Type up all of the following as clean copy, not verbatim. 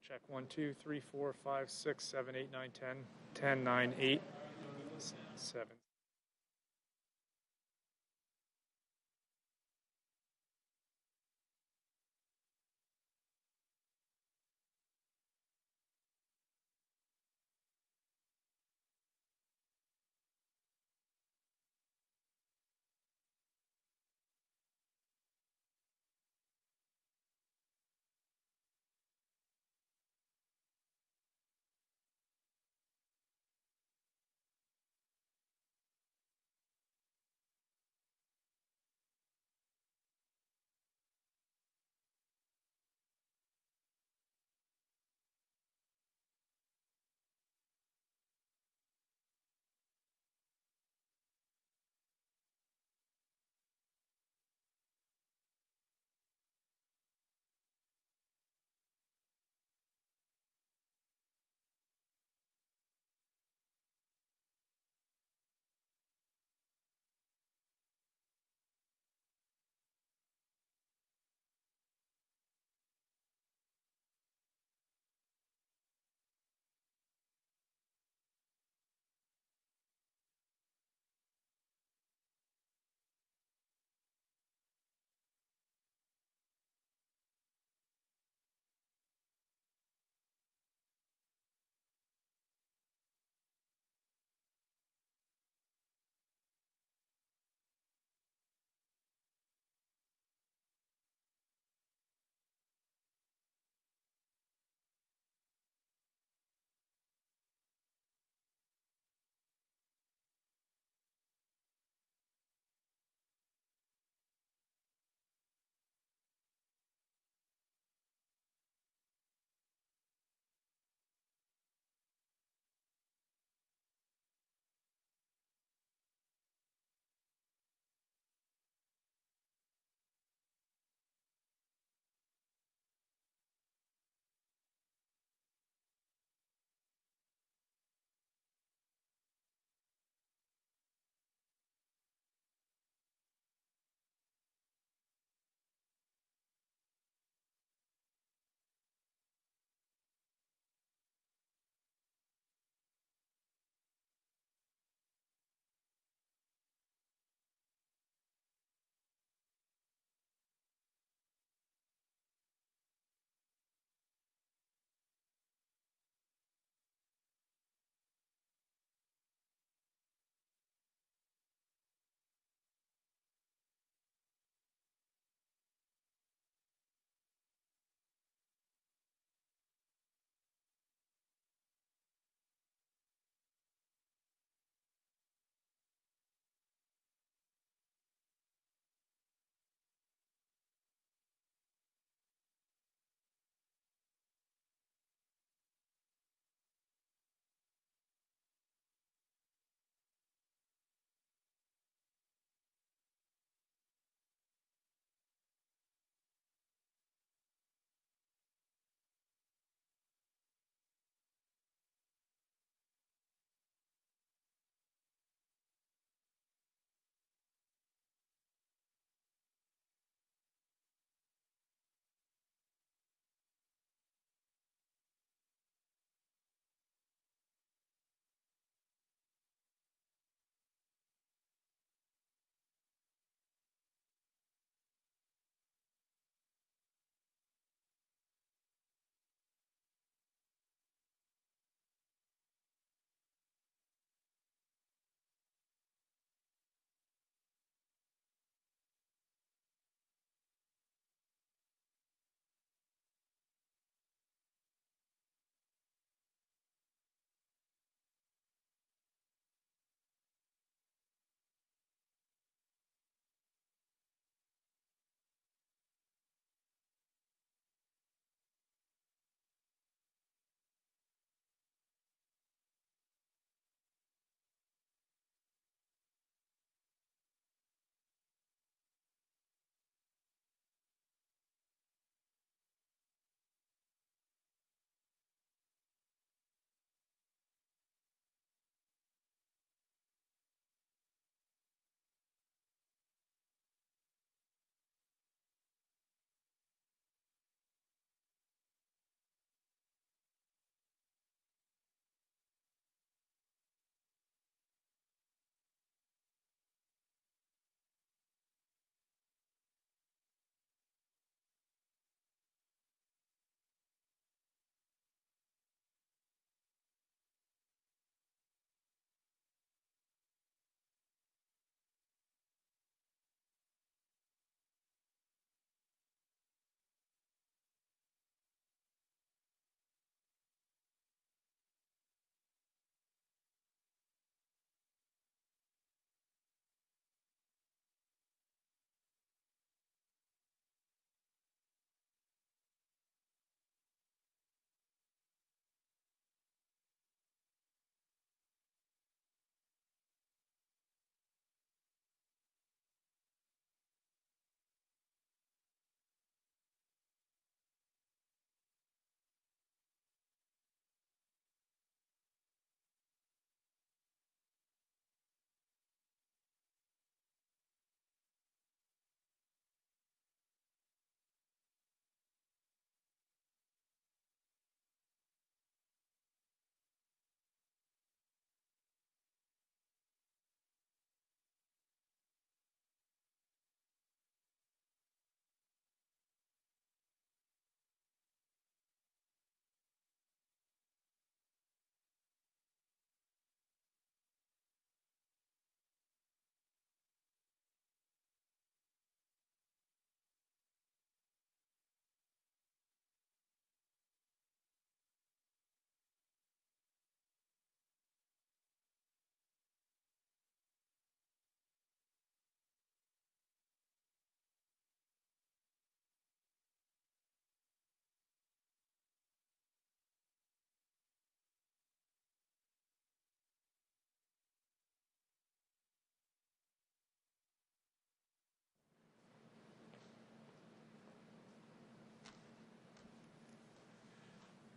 Check 1, 2, 3, 4, 5, 6, 7, 8, 9, 10, 10, 9, 8, 7.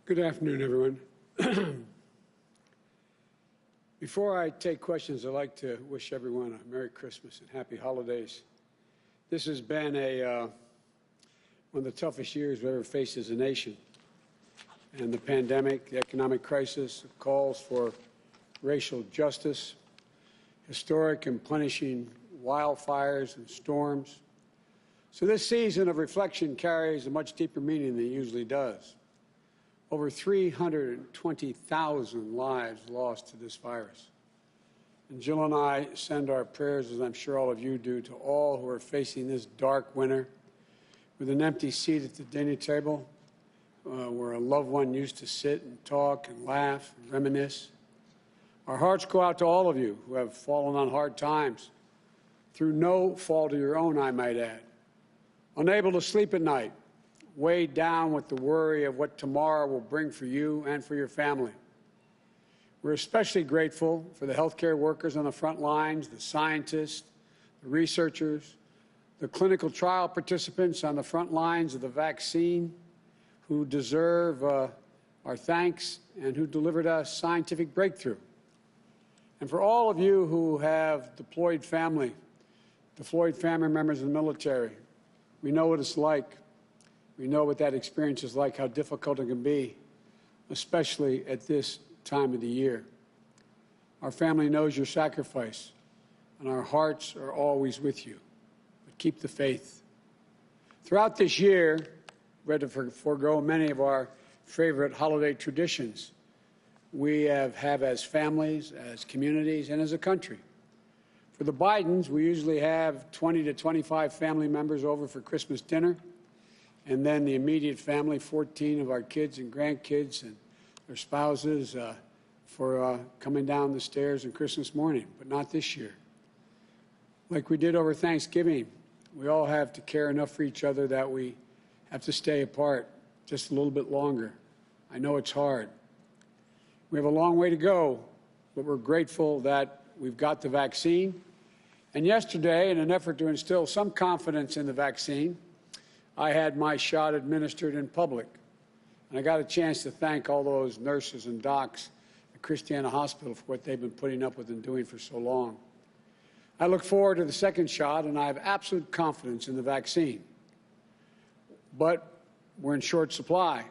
Good afternoon, everyone. Before I take questions, I'd like to wish everyone a Merry Christmas and Happy Holidays. This has been one of the toughest years we've ever faced as a nation. And the pandemic, the economic crisis, calls for racial justice, historic and punishing wildfires and storms. So this season of reflection carries a much deeper meaning than it usually does. Over 320,000 lives lost to this virus. And Jill and I send our prayers, as I'm sure all of you do, to all who are facing this dark winter with an empty seat at the dinner table where a loved one used to sit and talk and laugh and reminisce. Our hearts go out to all of you who have fallen on hard times, through no fault of your own, I might add, unable to sleep at night, weighed down with the worry of what tomorrow will bring for you and for your family. We're especially grateful for the healthcare workers on the front lines, the scientists, the researchers, the clinical trial participants on the front lines of the vaccine who deserve our thanks and who delivered us scientific breakthrough. And for all of you who have deployed family members in the military, we know what it's like. We know what that experience is like, how difficult it can be, especially at this time of the year. Our family knows your sacrifice, and our hearts are always with you. But keep the faith. Throughout this year, we had to forego many of our favorite holiday traditions we have as families, as communities, and as a country. For the Bidens, we usually have 20 to 25 family members over for Christmas dinner. And then the immediate family, 14 of our kids and grandkids and their spouses for coming down the stairs on Christmas morning, but not this year. Like we did over Thanksgiving, we all have to care enough for each other that we have to stay apart just a little bit longer. I know it's hard. We have a long way to go, but we're grateful that we've got the vaccine. And yesterday, in an effort to instill some confidence in the vaccine, I had my shot administered in public, and I got a chance to thank all those nurses and docs at Christiana Hospital for what they've been putting up with and doing for so long. I look forward to the second shot, and I have absolute confidence in the vaccine. But we're in short supply.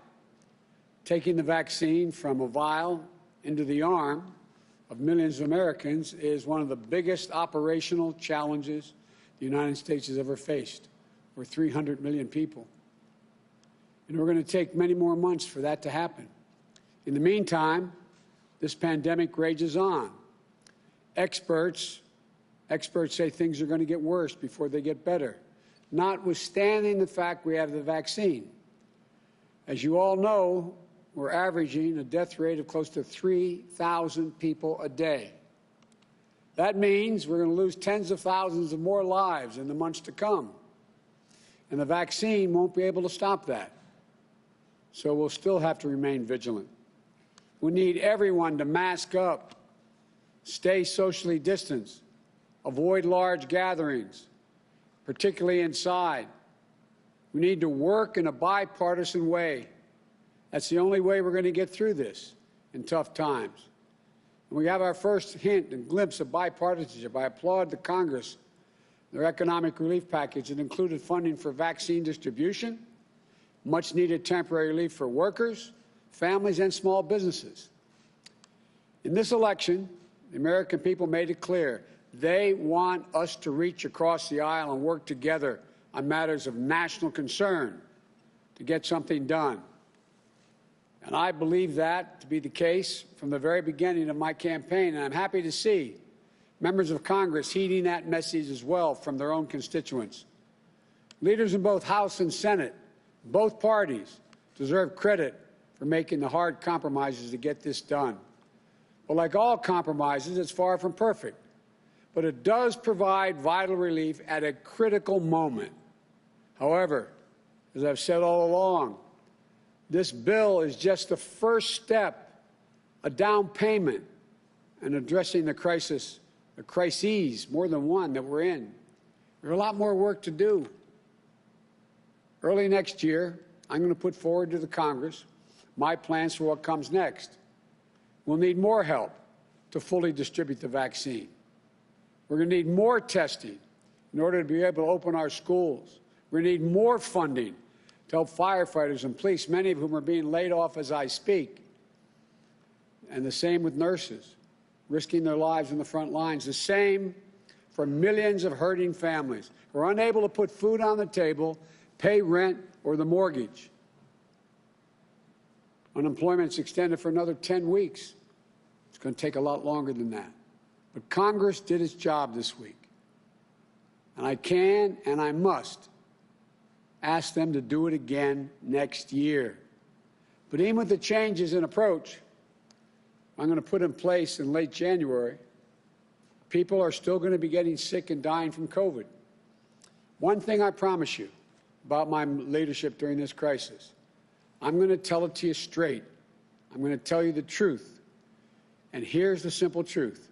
Taking the vaccine from a vial into the arm of millions of Americans is one of the biggest operational challenges the United States has ever faced. We're 300 million people. And we're going to take many more months for that to happen. In the meantime, this pandemic rages on. Experts say things are going to get worse before they get better, notwithstanding the fact we have the vaccine. As you all know, we're averaging a death rate of close to 3,000 people a day. That means we're going to lose tens of thousands of more lives in the months to come. And the vaccine won't be able to stop that. So we'll still have to remain vigilant. We need everyone to mask up, stay socially distanced, avoid large gatherings, particularly inside. We need to work in a bipartisan way. That's the only way we're going to get through this in tough times. And we have our first hint and glimpse of bipartisanship. I applaud the Congress, their economic relief package that included funding for vaccine distribution, much-needed temporary relief for workers, families, and small businesses. In this election, the American people made it clear they want us to reach across the aisle and work together on matters of national concern to get something done. And I believe that to be the case from the very beginning of my campaign, and I'm happy to see members of Congress heeding that message as well from their own constituents. Leaders in both House and Senate, both parties, deserve credit for making the hard compromises to get this done. But like all compromises, it's far from perfect. But it does provide vital relief at a critical moment. However, as I've said all along, this bill is just the first step, a down payment in addressing the crises, more than one, that we're in. There's a lot more work to do. Early next year, I'm going to put forward to the Congress my plans for what comes next. We'll need more help to fully distribute the vaccine. We're going to need more testing in order to be able to open our schools. We're going to need more funding to help firefighters and police, many of whom are being laid off as I speak. And the same with nurses, risking their lives in the front lines. The same for millions of hurting families who are unable to put food on the table, pay rent or the mortgage. Unemployment's extended for another 10 weeks. It's going to take a lot longer than that. But Congress did its job this week. And I can and I must ask them to do it again next year. But even with the changes in approach I'm going to put in place in late January, people are still going to be getting sick and dying from COVID. One thing I promise you about my leadership during this crisis, I'm going to tell it to you straight. I'm going to tell you the truth. And here's the simple truth.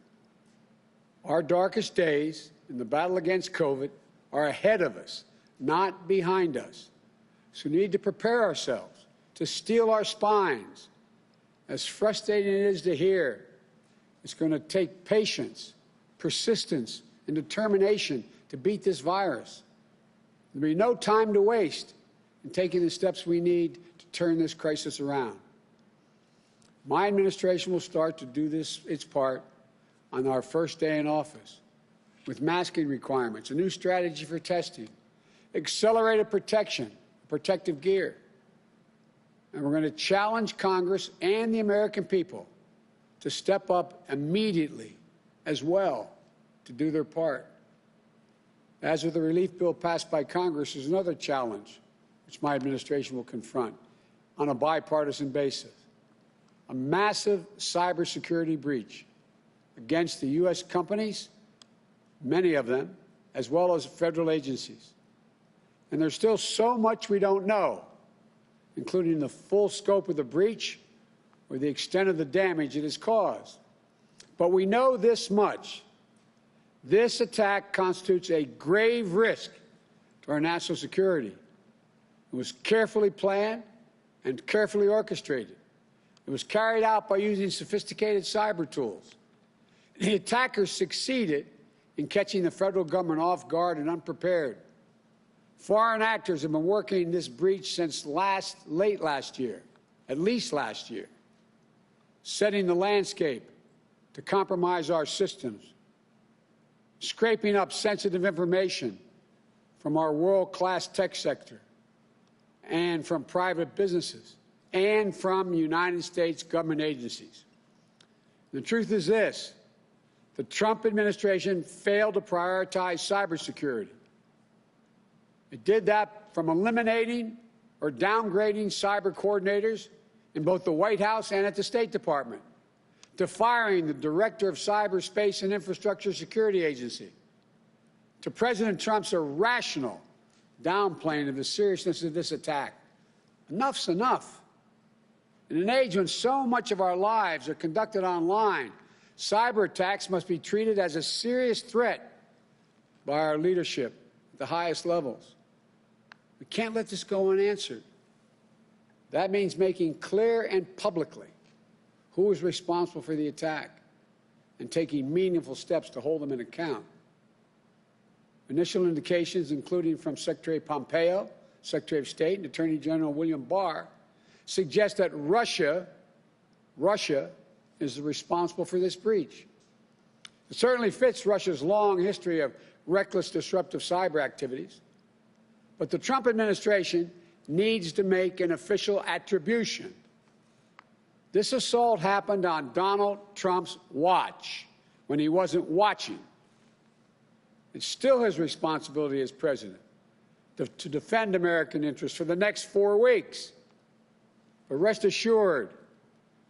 Our darkest days in the battle against COVID are ahead of us, not behind us. So we need to prepare ourselves to steel our spines. As frustrating it is to hear, it's going to take patience, persistence, and determination to beat this virus. There'll be no time to waste in taking the steps we need to turn this crisis around. My administration will start to do its part on our first day in office with masking requirements, a new strategy for testing, accelerated protection, protective gear. And we're going to challenge Congress and the American people to step up immediately as well to do their part. As with the relief bill passed by Congress, there's another challenge which my administration will confront on a bipartisan basis: a massive cybersecurity breach against the U.S. companies, many of them, as well as federal agencies. And there's still so much we don't know, including the full scope of the breach or the extent of the damage it has caused. But we know this much. This attack constitutes a grave risk to our national security. It was carefully planned and carefully orchestrated. It was carried out by using sophisticated cyber tools. The attackers succeeded in catching the federal government off guard and unprepared. Foreign actors have been working this breach since late last year, at least last year, setting the landscape to compromise our systems, scraping up sensitive information from our world-class tech sector and from private businesses and from United States government agencies. The truth is this: the Trump administration failed to prioritize cybersecurity. It did that from eliminating or downgrading cyber coordinators in both the White House and at the State Department, to firing the director of Cyberspace and Infrastructure Security Agency, to President Trump's irrational downplaying of the seriousness of this attack. Enough's enough. In an age when so much of our lives are conducted online, cyber attacks must be treated as a serious threat by our leadership at the highest levels. We can't let this go unanswered. That means making clear and publicly who is responsible for the attack and taking meaningful steps to hold them in account. Initial indications, including from Secretary Pompeo, Secretary of State, and Attorney General William Barr, suggest that Russia is responsible for this breach. It certainly fits Russia's long history of reckless, disruptive cyber activities. But the Trump administration needs to make an official attribution. This assault happened on Donald Trump's watch, when he wasn't watching. It's still his responsibility as president to defend American interests for the next 4 weeks. But rest assured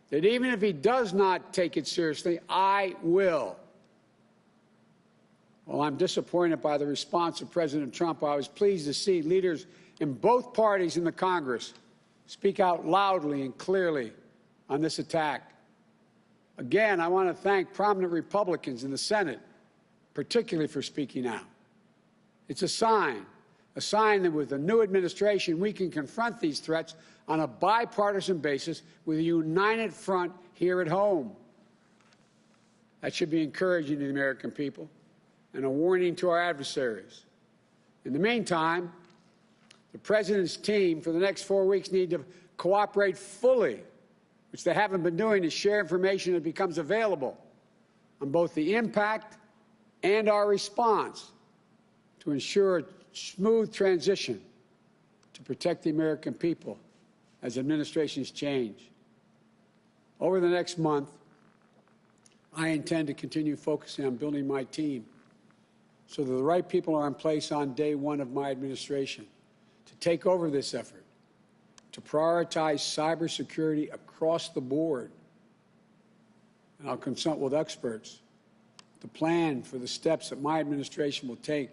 that even if he does not take it seriously, I will. While I'm disappointed by the response of President Trump, I was pleased to see leaders in both parties in the Congress speak out loudly and clearly on this attack. Again, I want to thank prominent Republicans in the Senate, particularly for speaking out. It's a sign a sign that with the new administration, we can confront these threats on a bipartisan basis with a united front here at home. That should be encouraging to the American people and a warning to our adversaries. In the meantime, the President's team for the next 4 weeks need to cooperate fully, which they haven't been doing, to share information that becomes available on both the impact and our response to ensure a smooth transition to protect the American people as administrations change. Over the next month, I intend to continue focusing on building my team so that the right people are in place on day one of my administration to take over this effort, to prioritize cybersecurity across the board. And I'll consult with experts to plan for the steps that my administration will take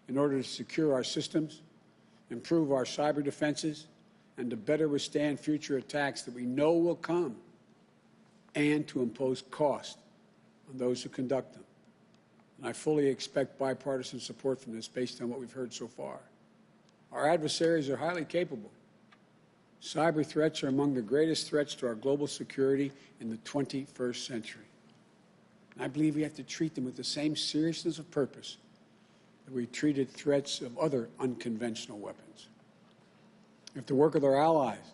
in order to secure our systems, improve our cyber defenses, and to better withstand future attacks that we know will come, and to impose cost on those who conduct them. And I fully expect bipartisan support from this based on what we've heard so far. Our adversaries are highly capable. Cyber threats are among the greatest threats to our global security in the 21st century. And I believe we have to treat them with the same seriousness of purpose that we treated threats of other unconventional weapons. We have to work with our allies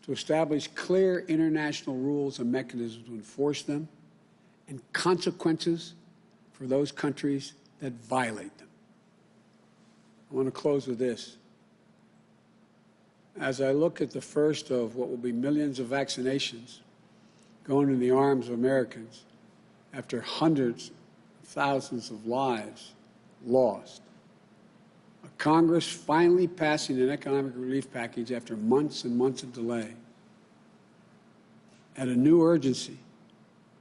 to establish clear international rules and mechanisms to enforce them, and consequences for those countries that violate them. I want to close with this. As I look at the first of what will be millions of vaccinations going in the arms of Americans after hundreds of thousands of lives lost, a Congress finally passing an economic relief package after months and months of delay, and a new urgency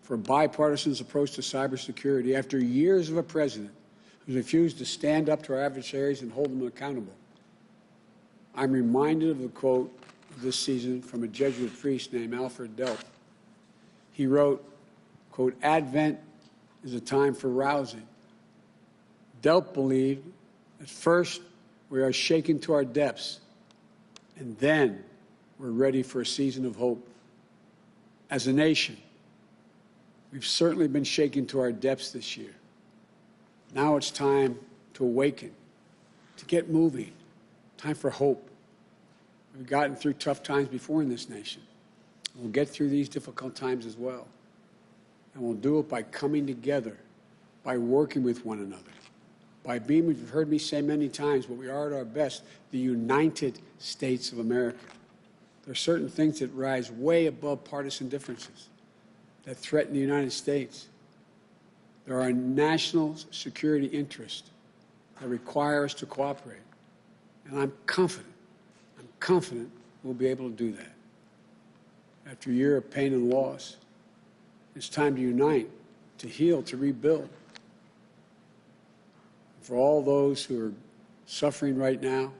for a bipartisan approach to cybersecurity after years of a president who refused to stand up to our adversaries and hold them accountable. I'm reminded of the quote of this season from a Jesuit priest named Alfred Delp. He wrote, quote, "Advent is a time for rousing." Delp believed that first we are shaken to our depths, and then we're ready for a season of hope. As a nation, we've certainly been shaken to our depths this year. Now it's time to awaken, to get moving, time for hope. We've gotten through tough times before in this nation. We'll get through these difficult times as well. And we'll do it by coming together, by working with one another, by being, you've heard me say many times, but we are at our best, the United States of America. There are certain things that rise way above partisan differences that threaten the United States. There are national security interests that require us to cooperate. And I'm confident we'll be able to do that. After a year of pain and loss, it's time to unite, to heal, to rebuild. For all those who are suffering right now,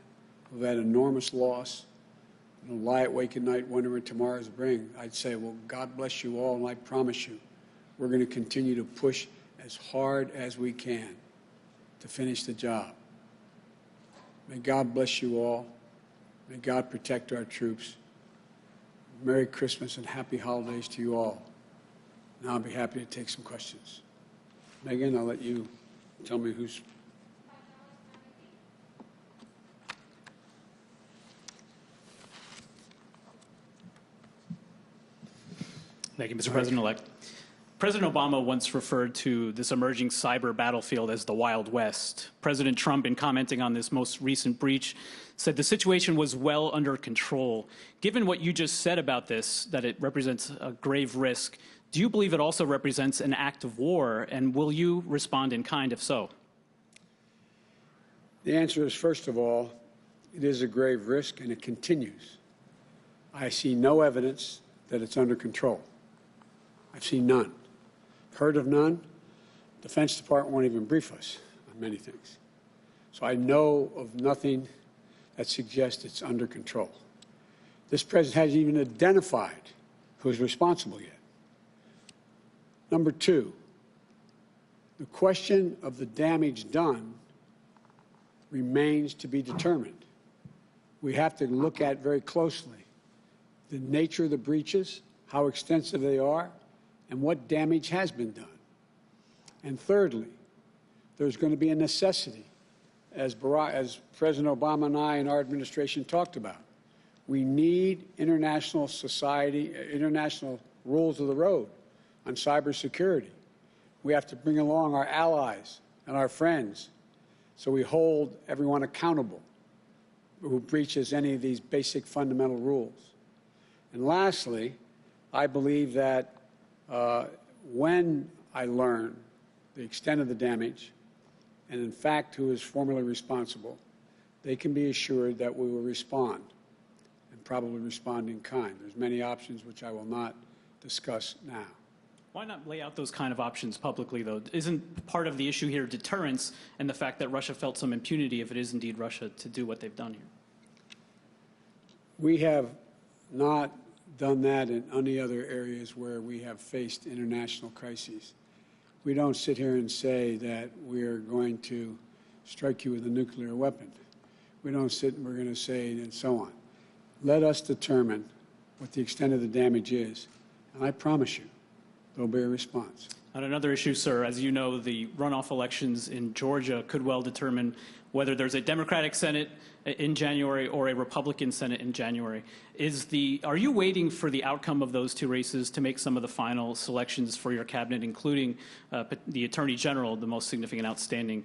who've had enormous loss, and lie awake at night wondering what tomorrow's bring, I'd say, well, God bless you all, and I promise you, we're going to continue to push as hard as we can to finish the job. May God bless you all. May God protect our troops. Merry Christmas and happy holidays to you all. Now I'll be happy to take some questions. Megan, I'll let you tell me who's... Thank you, Mr. President-elect. President Obama once referred to this emerging cyber battlefield as the Wild West. President Trump, in commenting on this most recent breach, said the situation was well under control. Given what you just said about this, that it represents a grave risk, do you believe it also represents an act of war, and will you respond in kind if so? The answer is, first of all, it is a grave risk, and it continues. I see no evidence that it's under control. I've seen none. Heard of none. Defense Department won't even brief us on many things. So I know of nothing that suggests it's under control. This president hasn't even identified who's responsible yet. Number two, the question of the damage done remains to be determined. We have to look at very closely the nature of the breaches, how extensive they are, and what damage has been done. And thirdly, there's going to be a necessity, as President Obama and I and our administration talked about. We need international rules of the road on cybersecurity. We have to bring along our allies and our friends so we hold everyone accountable who breaches any of these basic fundamental rules. And lastly, I believe that when I learn the extent of the damage and, in fact, who is formally responsible, they can be assured that we will respond, and probably respond in kind. There's many options which I will not discuss now. Why not lay out those kind of options publicly, though? Isn't part of the issue here deterrence and the fact that Russia felt some impunity, if it is indeed Russia, to do what they've done here? We have not done that in any other areas where we have faced international crises. We don't sit here and say that we're going to strike you with a nuclear weapon. We don't sit and we're going to say and so on. Let us determine what the extent of the damage is, and I promise you, there'll be a response. On another issue, sir, as you know, the runoff elections in Georgia could well determine whether there's a Democratic Senate in January or a Republican Senate in January. Are you waiting for the outcome of those two races to make some of the final selections for your cabinet, including the Attorney General, the most significant outstanding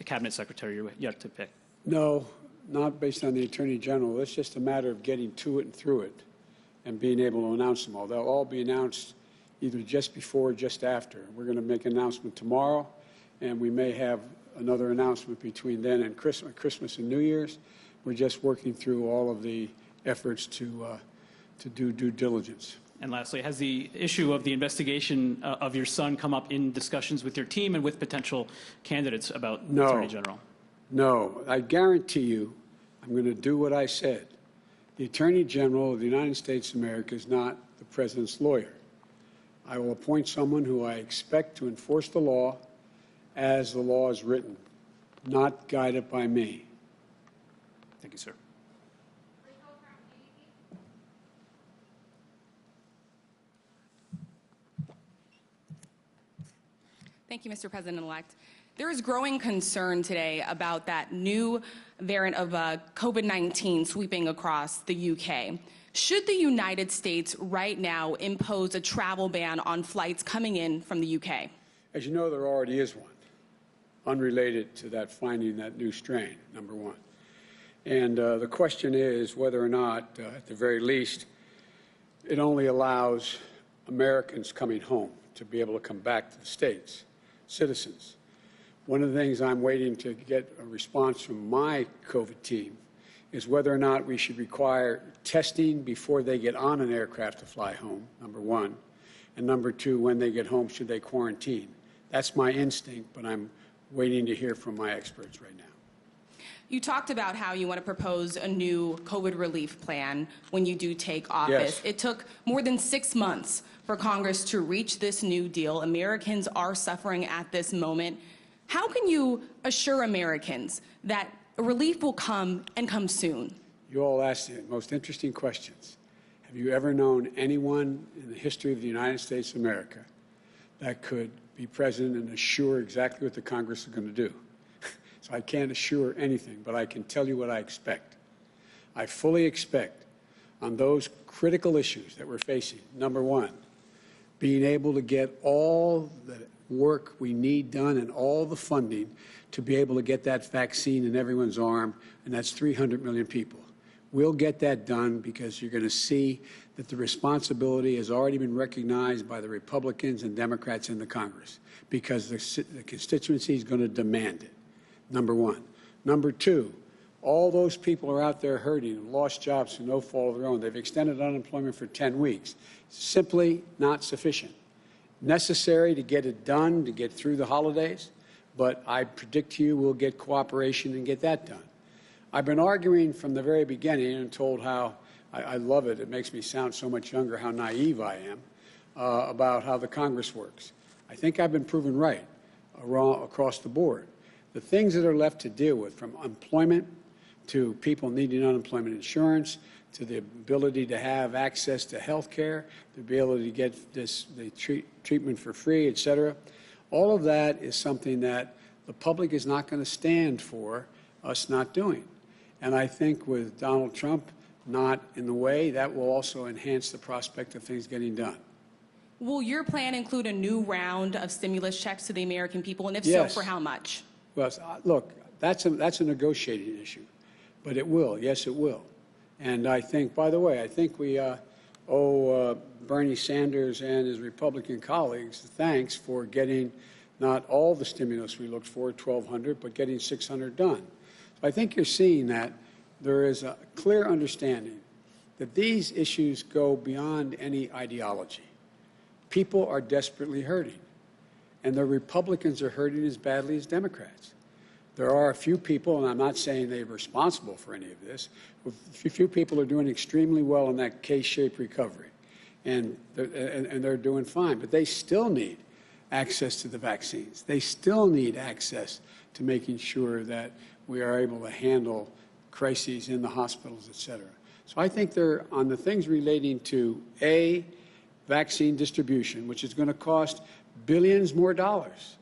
cabinet secretary you're yet to pick? No, not based on the Attorney General. It's just a matter of getting to it and through it and being able to announce them all. They'll all be announced either just before or just after. We're going to make an announcement tomorrow, and we may have another announcement between then and Christmas and New Year's. We're just working through all of the efforts to do due diligence. And lastly, has the issue of the investigation of your son come up in discussions with your team and with potential candidates about Attorney General? No. I guarantee you I'm going to do what I said. The Attorney General of the United States of America is not the President's lawyer. I will appoint someone who I expect to enforce the law as the law is written, not guided by me. Thank you, sir. Thank you, Mr. President-elect. There is growing concern today about that new variant of COVID-19 sweeping across the UK. Should the United States right now impose a travel ban on flights coming in from the UK? As you know, there already is one, unrelated to that finding that new strain, number one. And the question is whether or not, at the very least, it only allows Americans coming home to be able to come back to the States, citizens. One of the things I'm waiting to get a response from my COVID team is whether or not we should require testing before they get on an aircraft to fly home, number one. And number two, when they get home, should they quarantine? That's my instinct, but I'm waiting to hear from my experts right now. You talked about how you want to propose a new COVID relief plan when you do take office. Yes. It took more than 6 months for Congress to reach this new deal. Americans are suffering at this moment. How can you assure Americans that relief will come and come soon? You all asked the most interesting questions. Have you ever known anyone in the history of the United States of America that could be president and assure exactly what the Congress is going to do? So I can't assure anything, but I can tell you what I expect. I fully expect on those critical issues that we're facing, number one, being able to get all the work we need done and all the funding to be able to get that vaccine in everyone's arm, and that's 300 million people. We'll get that done because you're going to see that the responsibility has already been recognized by the Republicans and Democrats in the Congress because the constituency is going to demand it, number one. Number two, all those people are out there hurting and lost jobs through no fault of their own. They've extended unemployment for 10 weeks. Simply not sufficient. Necessary to get it done, to get through the holidays, but I predict to you we'll get cooperation and get that done. I've been arguing from the very beginning and told how, I love it, it makes me sound so much younger, how naive I am about how the Congress works. I think I've been proven right across the board. The things that are left to deal with, from employment to people needing unemployment insurance, to the ability to have access to health care, the ability to get the treatment for free, et cetera. All of that is something that the public is not going to stand for us not doing. And I think with Donald Trump not in the way, that will also enhance the prospect of things getting done. Will your plan include a new round of stimulus checks to the American people? And if Yes. so, for how much? Well, look, that's a negotiating issue, but it will. Yes, it will. And I think, by the way, I think we owe Bernie Sanders and his Republican colleagues thanks for getting not all the stimulus we looked for, 1,200, but getting 600 done. So I think you're seeing that there is a clear understanding that these issues go beyond any ideology. People are desperately hurting, and the Republicans are hurting as badly as Democrats. There are a few people, and I'm not saying they're responsible for any of this, a few people are doing extremely well in that K-shaped recovery, and they're doing fine, but they still need access to the vaccines. They still need access to making sure that we are able to handle crises in the hospitals, et cetera. So I think they're on the things relating to vaccine distribution, which is going to cost billions more dollars.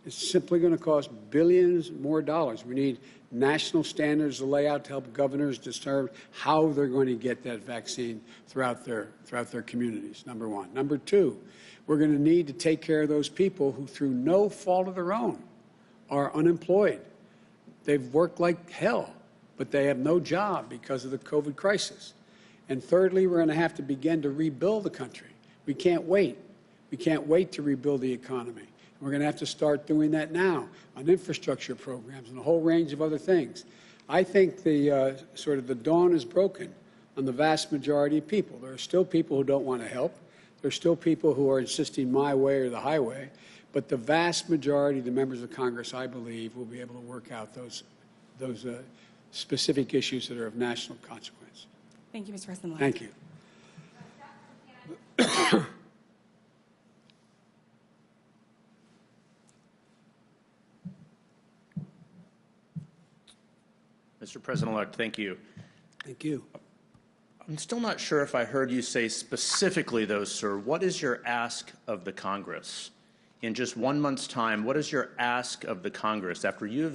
It's simply going to cost billions more dollars. We need national standards to lay out to help governors determine how they're going to get that vaccine throughout their communities, number one. Number two, we're going to need to take care of those people who, through no fault of their own, are unemployed. They've worked like hell, but they have no job because of the COVID crisis. And thirdly, we're going to have to begin to rebuild the country. We can't wait. We can't wait to rebuild the economy. We're going to have to start doing that now on infrastructure programs and a whole range of other things. I think the sort of the dawn is broken on the vast majority of people. There are still people who don't want to help. There are still people who are insisting my way or the highway. But the vast majority of the members of Congress, I believe, will be able to work out those specific issues that are of national consequence. Thank you, Mr. President. Thank you. Mr. President-elect, thank you. Thank you. I'm still not sure if I heard you say specifically, though, sir, what is your ask of the Congress? In just 1 month's time, what is your ask of the Congress after you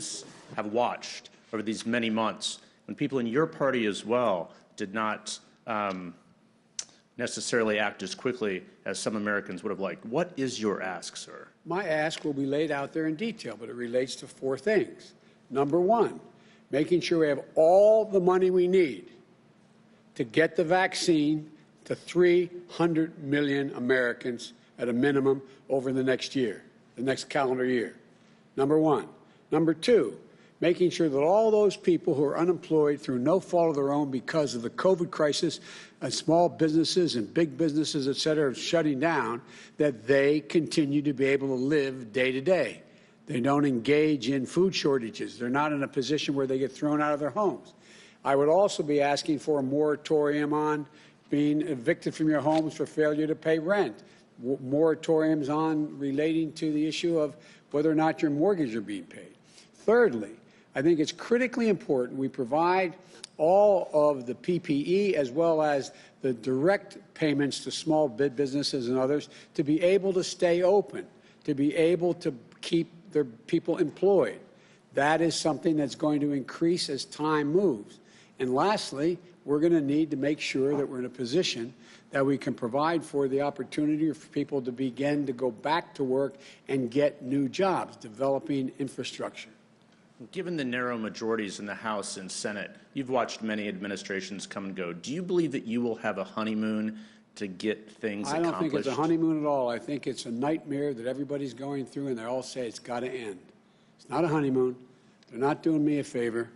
have watched over these many months when people in your party as well did not necessarily act as quickly as some Americans would have liked? What is your ask, sir? My ask will be laid out there in detail, but it relates to four things. Number one, making sure we have all the money we need to get the vaccine to 300 million Americans at a minimum over the next year, the next calendar year. Number one. Number two, making sure that all those people who are unemployed through no fault of their own because of the COVID crisis, and small businesses and big businesses, et cetera, shutting down, that they continue to be able to live day to day. They don't engage in food shortages. They're not in a position where they get thrown out of their homes. I would also be asking for a moratorium on being evicted from your homes for failure to pay rent, moratoriums on relating to the issue of whether or not your mortgage are being paid. Thirdly, I think it's critically important we provide all of the PPE as well as the direct payments to small businesses and others to be able to stay open, to be able to keep their people employed. That is something that's going to increase as time moves. And lastly, we're going to need to make sure that we're in a position that we can provide for the opportunity for people to begin to go back to work and get new jobs, developing infrastructure. Given the narrow majorities in the House and Senate, you've watched many administrations come and go. Do you believe that you will have a honeymoon to get things accomplished? I don't think it's a honeymoon at all. I think it's a nightmare that everybody's going through, and they all say it's got to end. It's not a honeymoon. They're not doing me a favor.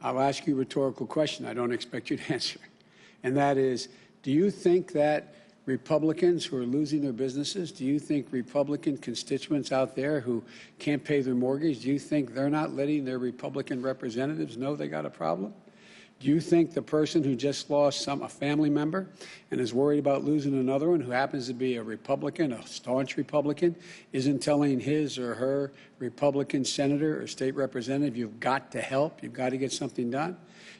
I'll ask you a rhetorical question I don't expect you to answer, and that is, do you think that Republicans who are losing their businesses, do you think Republican constituents out there who can't pay their mortgage, do you think they're not letting their Republican representatives know they got a problem? Do you think the person who just lost a family member and is worried about losing another one, who happens to be a Republican, a staunch Republican, isn't telling his or her Republican senator or state representative, you've got to help, you've got to get something done?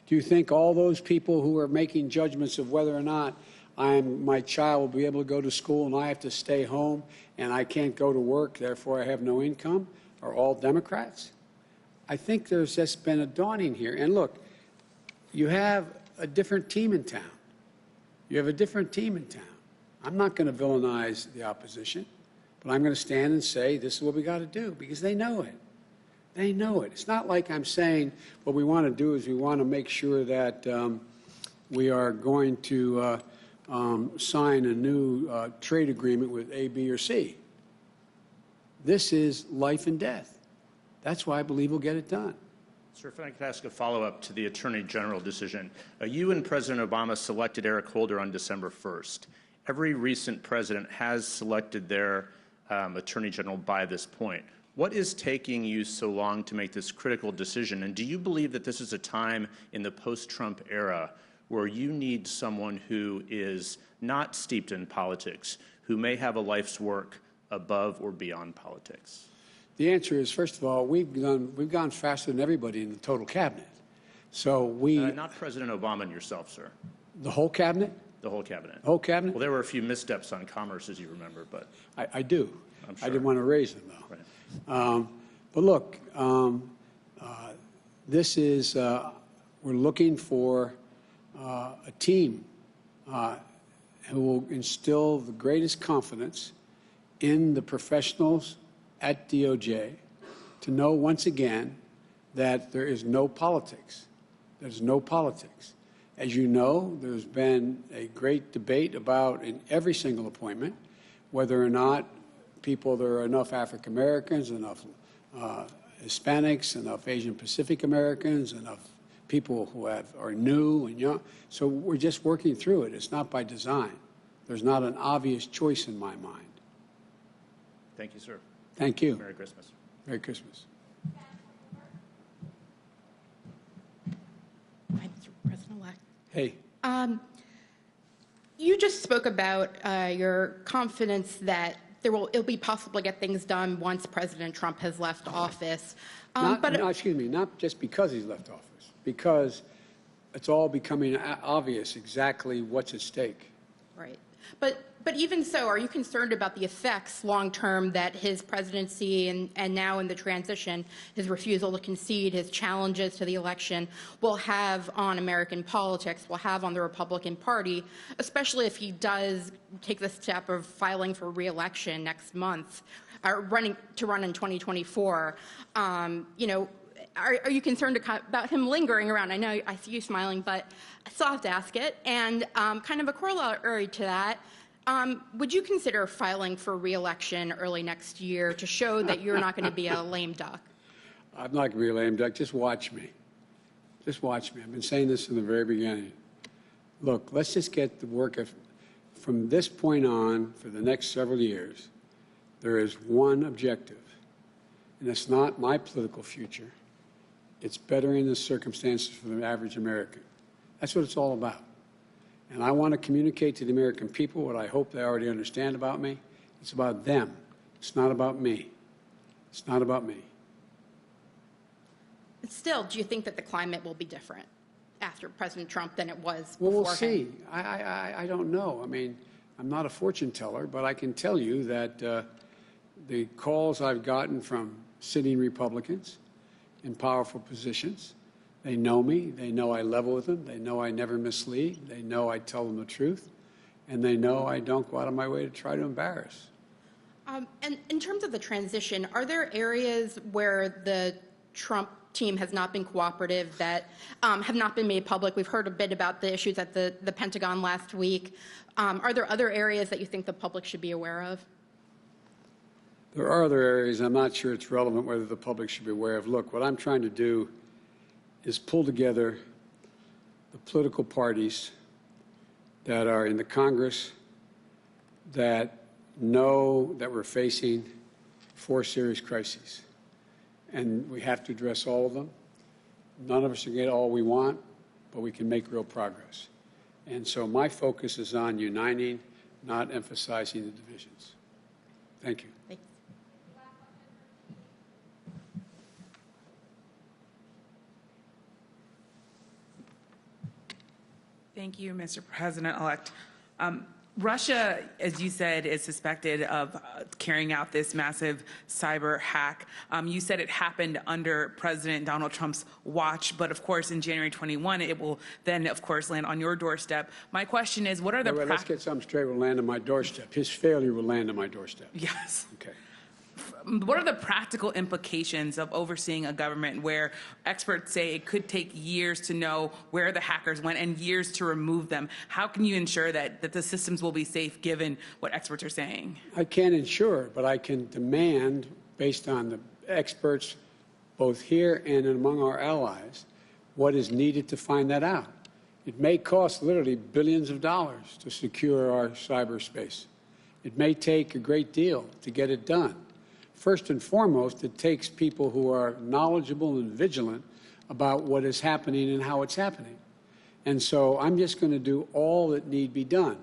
Do you think all those people who are making judgments of whether or not my child will be able to go to school and I have to stay home and I can't go to work, therefore I have no income, are all Democrats? I think there's just been a dawning here. And look, you have a different team in town. You have a different team in town. I'm not going to villainize the opposition, but I'm going to stand and say this is what we got to do, because they know it. They know it. It's not like I'm saying what we want to do is we want to make sure that we are going to sign a new trade agreement with A, B, or C. This is life and death. That's why I believe we'll get it done. Sir, if I could ask a follow-up to the Attorney General decision. You and President Obama selected Eric Holder on December 1st. Every recent president has selected their Attorney General by this point. What is taking you so long to make this critical decision? And do you believe that this is a time in the post-Trump era where you need someone who is not steeped in politics, who may have a life's work above or beyond politics? The answer is, first of all, we've gone faster than everybody in the total cabinet. So not President Obama and yourself, sir. The whole cabinet? The whole cabinet. The whole cabinet? Well, there were a few missteps on commerce, as you remember, but I do. I'm sure. I didn't want to raise them, though. Right. But look, this is, we're looking for a team who will instill the greatest confidence in the professionals at DOJ to know once again that there is no politics. There's no politics. As you know, there's been a great debate about, in every single appointment, whether or not there are enough African Americans, enough Hispanics, enough Asian Pacific Americans, enough people who are new and young. So we're just working through it. It's not by design. There's not an obvious choice in my mind. Thank you, sir. Thank you. Merry Christmas. Merry Christmas. Hi, Mr. President-elect. Hey. You just spoke about your confidence that it'll be possible to get things done once President Trump has left office. Excuse me, not just because he's left office, because it's all becoming obvious exactly what's at stake. Right. But even so, are you concerned about the effects long-term that his presidency and now in the transition, his refusal to concede, his challenges to the election will have on American politics, will have on the Republican Party, especially if he does take the step of filing for re-election next month, or run in 2024? You know, are you concerned about him lingering around? I know I see you smiling, but I still have to ask it. And kind of a corollary to that, would you consider filing for re-election early next year to show that you're not going to be a lame duck? I'm not going to be a lame duck. Just watch me. Just watch me. I've been saying this from the very beginning. Look, let's just get the work of, from this point on, for the next several years, there is one objective, and it's not my political future. It's bettering the circumstances for the average American. That's what it's all about. And I want to communicate to the American people what I hope they already understand about me. It's about them. It's not about me. It's not about me. But still, do you think that the climate will be different after President Trump than it was Well, before we'll see. him? I don't know. I mean, I'm not a fortune teller, but I can tell you that the calls I've gotten from sitting Republicans in powerful positions, they know me. They know I level with them. They know I never mislead. They know I tell them the truth. And they know I don't go out of my way to try to embarrass. And in terms of the transition, are there areas where the Trump team has not been cooperative that have not been made public? We've heard a bit about the issues at the Pentagon last week. Are there other areas that you think the public should be aware of? There are other areas. I'm not sure it's relevant whether the public should be aware of. Look, what I'm trying to do is pull together the political parties that are in the Congress that know that we're facing 4 serious crises. And we have to address all of them. None of us are going to get all we want, but we can make real progress. And so my focus is on uniting, not emphasizing the divisions. Thank you. Thanks. Thank you, Mr. President-elect. Russia, as you said, is suspected of carrying out this massive cyber hack. You said it happened under President Donald Trump's watch, but of course in January 21, it will then, of course, land on your doorstep. My question is, what are the Wait, let's get something straight. Will land on my doorstep. His failure will land on my doorstep. Yes. Okay. What are the practical implications of overseeing a government where experts say it could take years to know where the hackers went and years to remove them? How can you ensure that the systems will be safe given what experts are saying? I can't ensure, but I can demand, based on the experts both here and among our allies, what is needed to find that out. It may cost literally billions of dollars to secure our cyberspace. It may take a great deal to get it done. First and foremost, it takes people who are knowledgeable and vigilant about what is happening and how it's happening. And so I'm just going to do all that need be done,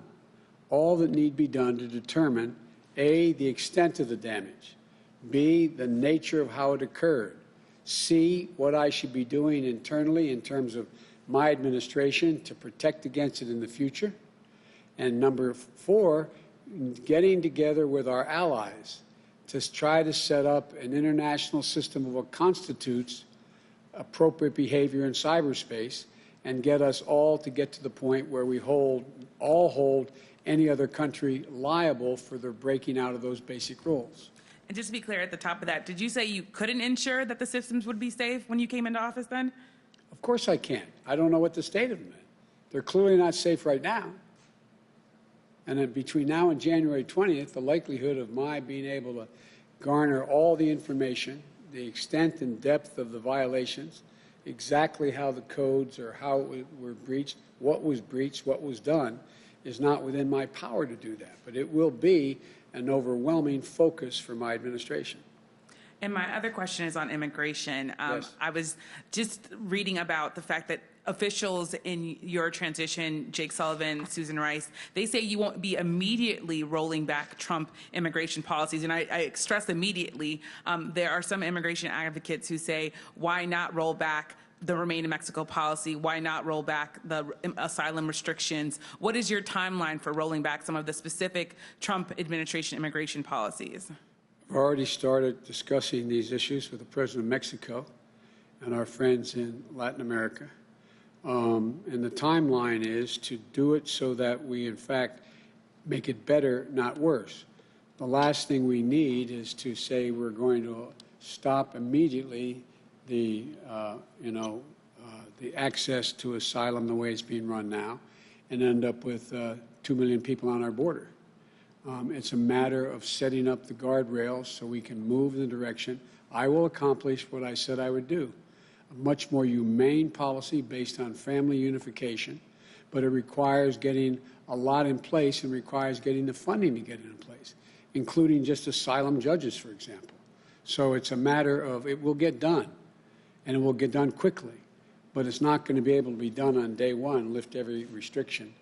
to determine, A, the extent of the damage, B, the nature of how it occurred, C, what I should be doing internally in terms of my administration to protect against it in the future, and number 4, getting together with our allies to try to set up an international system of what constitutes appropriate behavior in cyberspace and get us all to get to the point where we all hold any other country liable for their breaking out of those basic rules. And just to be clear at the top of that, did you say you couldn't ensure that the systems would be safe when you came into office then? Of course I can't. I don't know what the state of them is. They're clearly not safe right now. And then between now and January 20th, the likelihood of my being able to garner all the information, the extent and depth of the violations, exactly how the codes or how it were breached, what was done, is not within my power to do that. But it will be an overwhelming focus for my administration. And my other question is on immigration. Yes. I was just reading about the fact that officials in your transition, Jake Sullivan, Susan Rice, they say you won't be immediately rolling back Trump immigration policies. And I stress immediately. There are some immigration advocates who say, why not roll back the Remain in Mexico policy? Why not roll back the asylum restrictions? What is your timeline for rolling back some of the specific Trump administration immigration policies? I've already started discussing these issues with the President of Mexico and our friends in Latin America. And the timeline is to do it so that we, in fact, make it better, not worse. The last thing we need is to say we're going to stop immediately the access to asylum the way it's being run now and end up with 2 million people on our border. It's a matter of setting up the guardrails so we can move in the direction. I will accomplish what I said I would do. A much more humane policy based on family unification, but it requires getting a lot in place and requires getting the funding to get it in place, including just asylum judges, for example. So it's a matter of it will get done, and it will get done quickly, but it's not going to be able to be done on day one, lift every restriction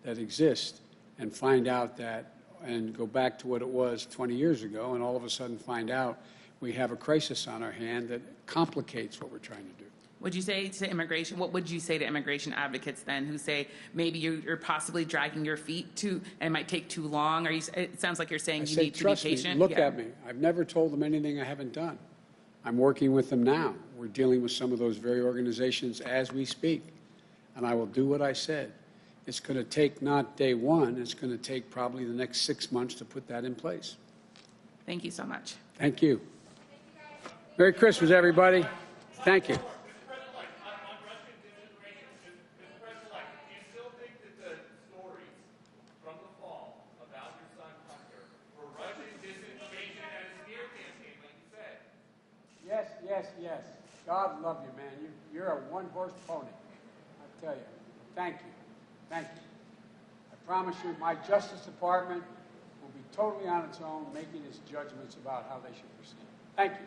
that exists and find out that, and go back to what it was 20 years ago, and all of a sudden find out we have a crisis on our hand that complicates what we're trying to do. Would you say to immigration, what would you say to immigration advocates then who say maybe you're possibly dragging your feet too and it might take too long? Or it sounds like you're saying you need to be patient. Look at me. I've never told them anything I haven't done. I'm working with them now. We're dealing with some of those very organizations as we speak. And I will do what I said. It's going to take not day one, it's going to take probably the next 6 months to put that in place. Thank you so much. Thank you. Merry Christmas, everybody. Thank you. Yes. God love you, man. You're a one-horse pony. I tell you. Thank you. I promise you, my Justice Department will be totally on its own, making its judgments about how they should proceed. Thank you.